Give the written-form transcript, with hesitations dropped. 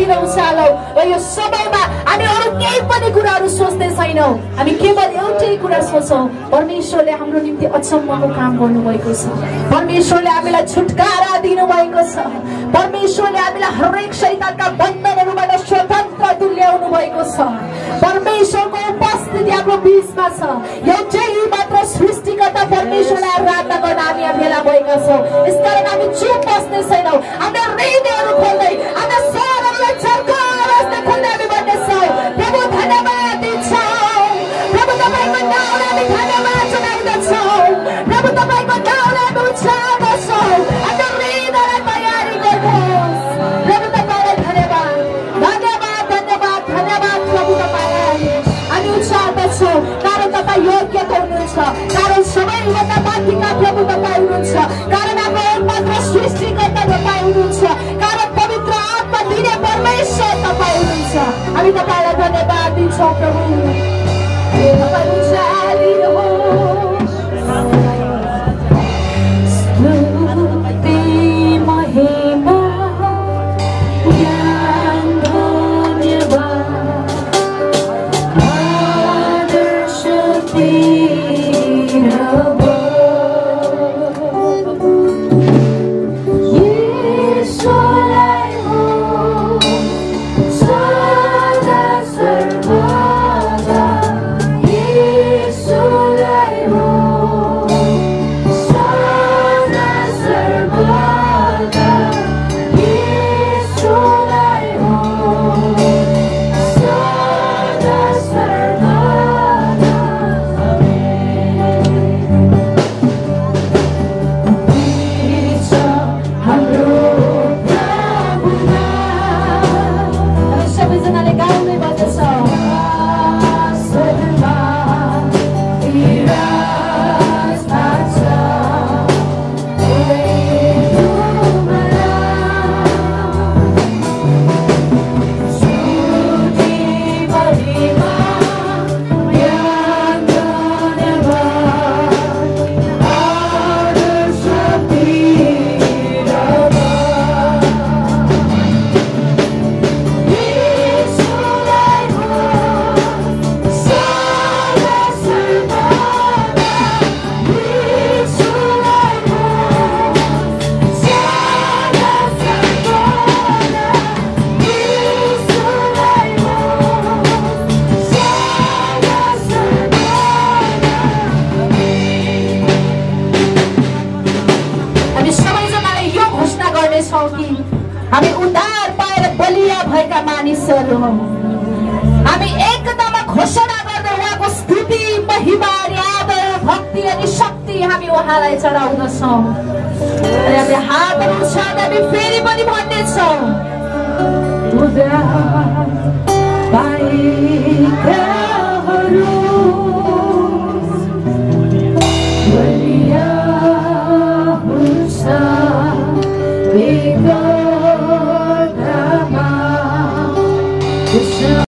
शक्तितिर उचालौ र यो समयमा हामी अरू केही पनि कुराहरू सोच्दै छैनौं हामी केवल एउटै कुरा सोचौं परमेश्वरले हाम्रो निम्ति अचम्मको काम गर्नुभएको छ परमेश्वरले हामीलाई छुटकारा दिनुभएको छ परमेश्वरले हामीलाई हरेक शैतानका बन्धनहरूबाट स्वतन्त्र तुल्याउनु भएको छ परमेश्वरको उपस्थिति हाम्रो बीचमा छ एउटै मात्र सृष्टिकर्ता परमेश्वरलाई आराधना गर्न हामी भेला भएका छौं यसकारण हामी चुप बस्ने छैनौं हाम्रो हृदयहरू खोल्दै हाम्रो स्वरहरूलाई चर्काएर खोल्दै हामी बन्नेछौं प्रभु धन्यवाद दिन्छौं प्रभु तपाईको नामलाई हामी धन्यवाद जनाउँदछौं प्रभु तपाईको नामलाई हामी उचाल्दछौं हाम्रो हृदयलाई तयारी गर्नुहोस् प्रभु तपाईलाई धन्यवाद धन्यवाद धन्यवाद धन्यवाद प्रभु तपाईलाई हामी उचाल्दछौं कारण तपाई योग्यको हुनुहुन्छ कारण सबैभन्दा माथिका प्रभु तपाई हुनुहुन्छ कारण हाम्रो एकमात्र सृष्टिकर्ता तपाई हुनुहुन्छ कारण पवित्र आत्मा दिने परमेश्वर तपाई हुनुहुन्छ हामी तपाईलाई धन्यवाद दिन्छौं प्रभु तपाई उचालिनुहोस् स्तुति महिमा ज्ञान धन्यवाद आदर शक्ति हामी उद्धार पाएर बलिया भएका मानिसहरू हौं हामी एकतामा घोषणा गर्दै उहाँको स्तुति महिमा आदर भक्ति अनि शक्ति हामी उहाँलाई चढाउँदछौं अनि हामी हातहरू उठाएर हामी फेरि पनि भन्नेछौं उद्धार पाएकाहरू